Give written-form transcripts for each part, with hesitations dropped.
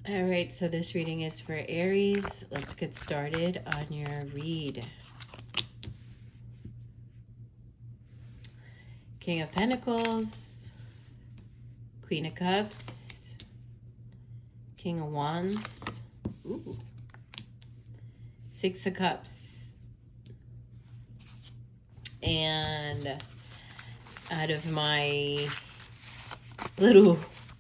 All right, so this reading is for Aries. Let's get started on your read. King of Pentacles, Queen of Cups, King of Wands, ooh, Six of Cups. And out of my little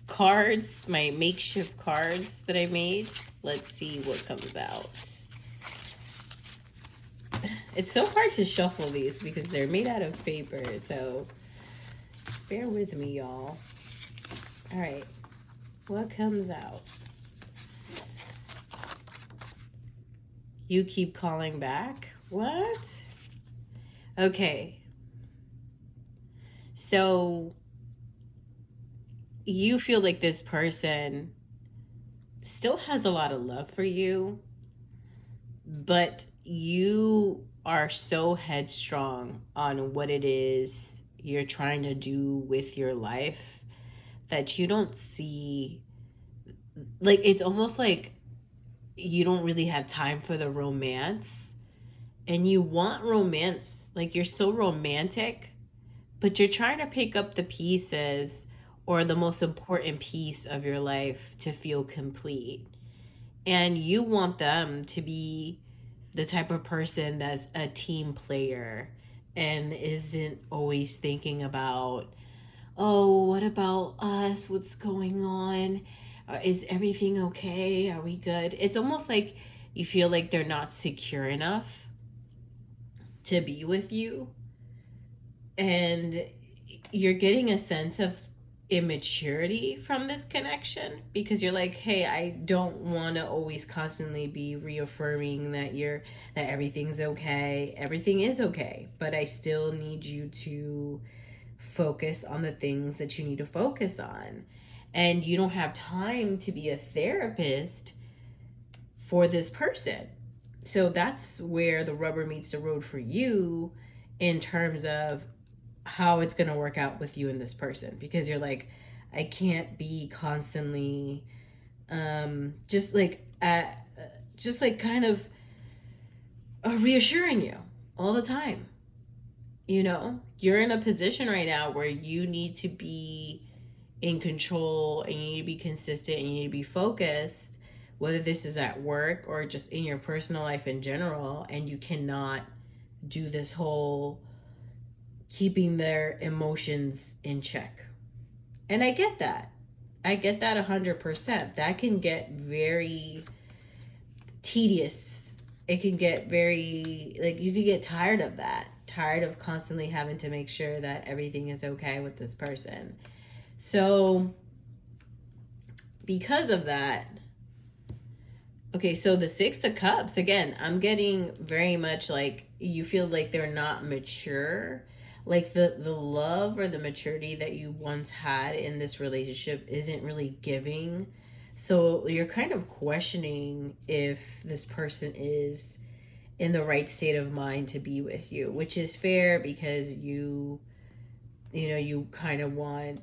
cards, my makeshift cards that I made, let's see what comes out. It's so hard to shuffle these because they're made out of paper, so bear with me, y'all. All right, what comes out? You keep calling back? What? Okay. So you feel like this person still has a lot of love for you, but you are so headstrong on what it is you're trying to do with your life that you don't see, like, it's almost like you don't really have time for the romance, and you want romance, like you're so romantic, but you're trying to pick up the pieces or the most important piece of your life to feel complete. And you want them to be the type of person that's a team player and isn't always thinking about, oh, what about us? What's going on? Is everything okay? Are we good? It's almost like you feel like they're not secure enough to be with you. And you're getting a sense of immaturity from this connection because you're like, hey, I don't want to always constantly be reaffirming that everything's okay. Everything is okay, but I still need you to focus on the things that you need to focus on. And you don't have time to be a therapist for this person. So that's where the rubber meets the road for you in terms of how it's going to work out with you and this person, because you're like, I can't be constantly just like kind of reassuring you all the time. You know, you're in a position right now where you need to be in control and you need to be consistent and you need to be focused, whether this is at work or just in your personal life in general. And you cannot do this whole keeping their emotions in check. And I get that. I get that 100%. That can get very tedious. It can get very, like, you could get tired of that. Tired of constantly having to make sure that everything is okay with this person. So, because of that, okay, so the Six of Cups, again, I'm getting very much like you feel like they're not mature. Like the love or the maturity that you once had in this relationship isn't really giving. So you're kind of questioning if this person is in the right state of mind to be with you, which is fair because you kind of want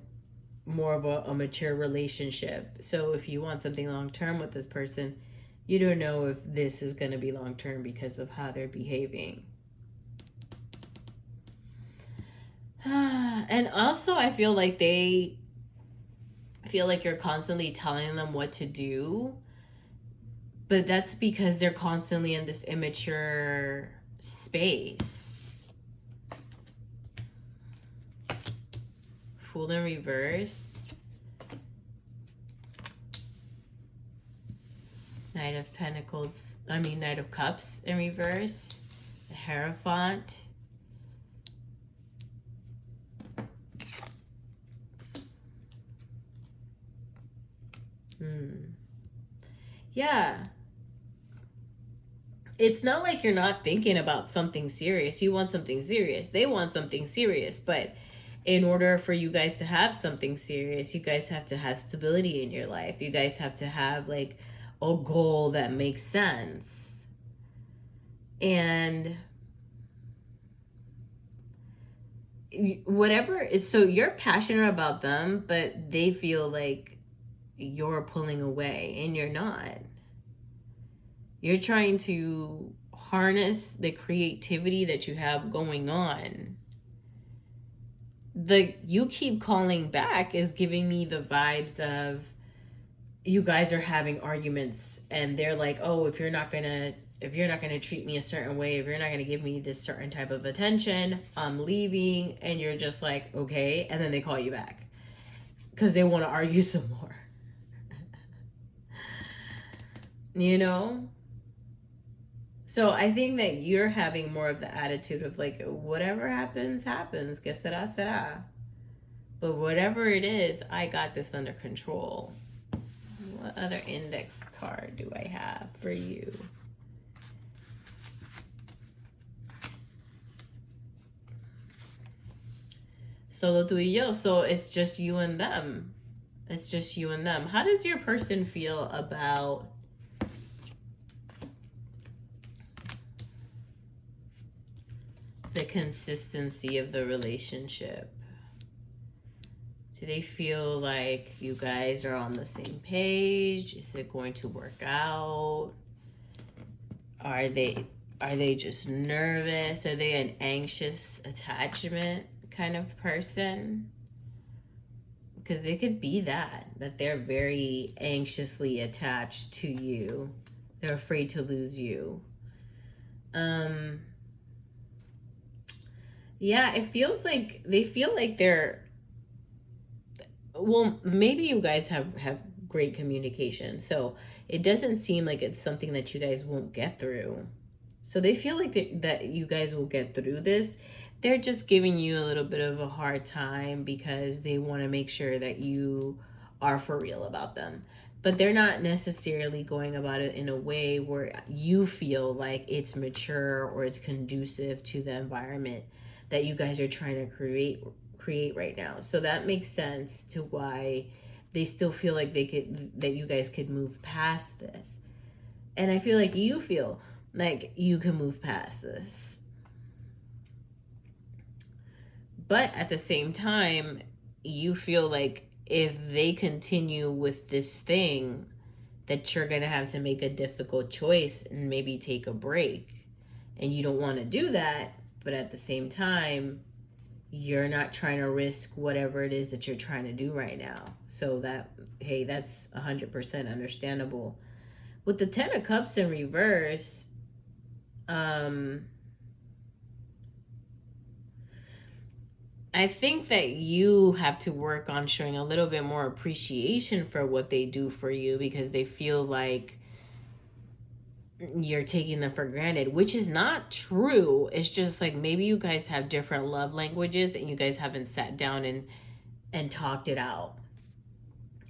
more of a mature relationship. So if you want something long term with this person, you don't know if this is going to be long term because of how they're behaving. And also, I feel like they feel like you're constantly telling them what to do, but that's because they're constantly in this immature space. Fool in reverse. Knight of Pentacles, Knight of Cups in reverse. The Hierophant. Yeah. It's not like you're not thinking about something serious. You want something serious. They want something serious. But in order for you guys to have something serious, you guys have to have stability in your life. You guys have to have like a goal that makes sense. And whatever, so you're passionate about them, but they feel like you're pulling away, and you're not. You're trying to harness the creativity that you have going on. The you keep calling back is giving me the vibes of you guys are having arguments, and they're like, oh, if you're not gonna treat me a certain way, if you're not gonna give me this certain type of attention, I'm leaving. And you're just like, okay. And then they call you back because they want to argue some more. You know? So I think that you're having more of the attitude of like, whatever happens, happens. Que sera, sera. But whatever it is, I got this under control. What other index card do I have for you? Solo tú y yo. So it's just you and them. It's just you and them. How does your person feel about the consistency of the relationship? Do they feel like you guys are on the same page? Is it going to work out? Are they just nervous? Are they an anxious attachment kind of person? Because it could be that they're very anxiously attached to you. They're afraid to lose you. Yeah, it feels like they feel like they're, well, maybe you guys have great communication. So it doesn't seem like it's something that you guys won't get through. So they feel like that you guys will get through this. They're just giving you a little bit of a hard time because they want to make sure that you are for real about them. But they're not necessarily going about it in a way where you feel like it's mature or it's conducive to the environment that you guys are trying to create right now. So that makes sense to why they still feel like that you guys could move past this. And I feel like you feel like you can move past this. But at the same time, you feel like if they continue with this thing, that you're going to have to make a difficult choice and maybe take a break. And you don't want to do that. But at the same time, you're not trying to risk whatever it is that you're trying to do right now. So that, hey, that's 100% understandable. With the 10 of Cups in reverse, I think that you have to work on showing a little bit more appreciation for what they do for you, because they feel like you're taking them for granted, which is not true. It's just like maybe you guys have different love languages and you guys haven't sat down and talked it out.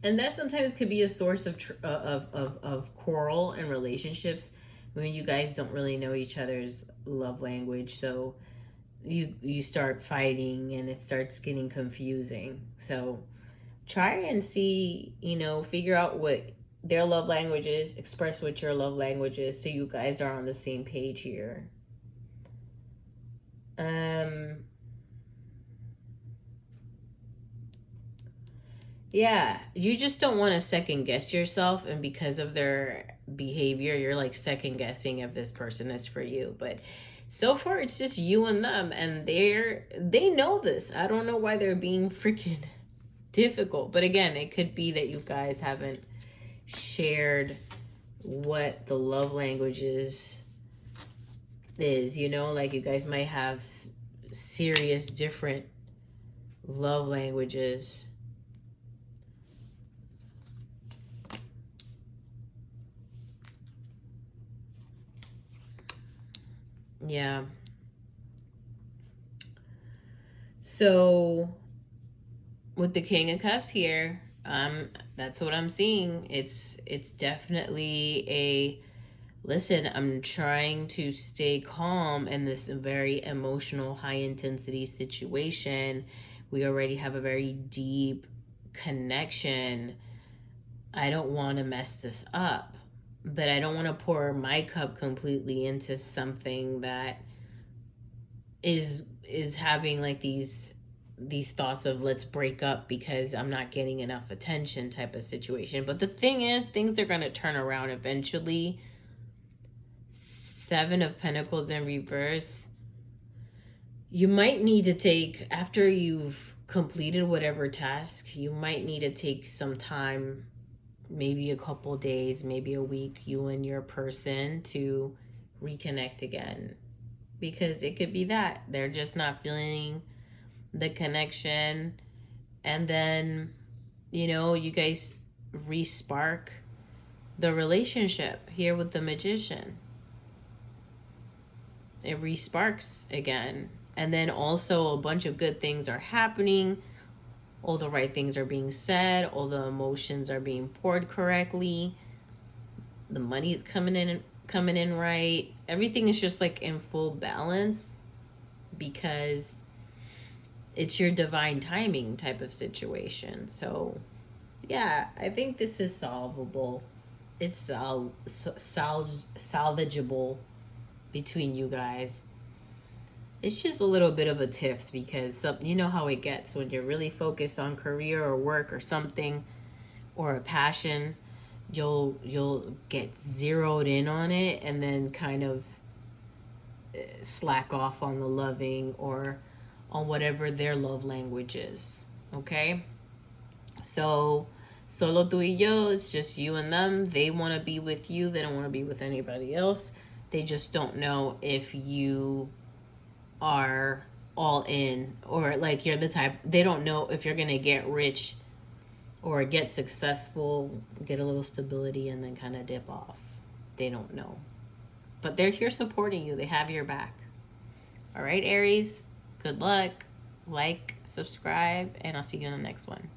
And that sometimes could be a source of quarrel in relationships when you guys don't really know each other's love language. So you start fighting and it starts getting confusing. So try and see, figure out what their love language is, express what your love language is, so you guys are on the same page here. Yeah, you just don't want to second guess yourself, and because of their behavior, you're like second guessing if this person is for you. But so far, it's just you and them, and they know this. I don't know why they're being freaking difficult. But again, it could be that you guys haven't shared what the love languages is, like you guys might have serious different love languages. Yeah. So with the King of Cups here, that's what I'm seeing. It's definitely a listen, I'm trying to stay calm in this very emotional, high intensity situation. We already have a very deep connection. I don't want to mess this up, but I don't want to pour my cup completely into something that is having like these these thoughts of let's break up because I'm not getting enough attention type of situation. But the thing is, things are going to turn around eventually. Seven of Pentacles in reverse. You might need to take, after you've completed whatever task, you might need to take some time, maybe a couple days, maybe a week, you and your person to reconnect again. Because it could be that they're just not feeling the connection. And then, you guys re-spark the relationship here with the Magician. It re-sparks again. And then also a bunch of good things are happening. All the right things are being said. All the emotions are being poured correctly. The money is coming in right. Everything is just like in full balance because it's your divine timing type of situation. So yeah, I think this is solvable. It's salvageable between you guys. It's just a little bit of a tiff because you know how it gets when you're really focused on career or work or something or a passion. You'll get zeroed in on it and then kind of slack off on the loving or on whatever their love language is. Okay? So solo tu y yo, it's just you and them. They want to be with you. They don't want to be with anybody else. They just don't know if you are all in or like you're the type. They don't know if you're going to get rich or get successful, get a little stability, and then kind of dip off. They don't know. But they're here supporting you. They have your back. All right, Aries, good luck. Like, subscribe, and I'll see you in the next one.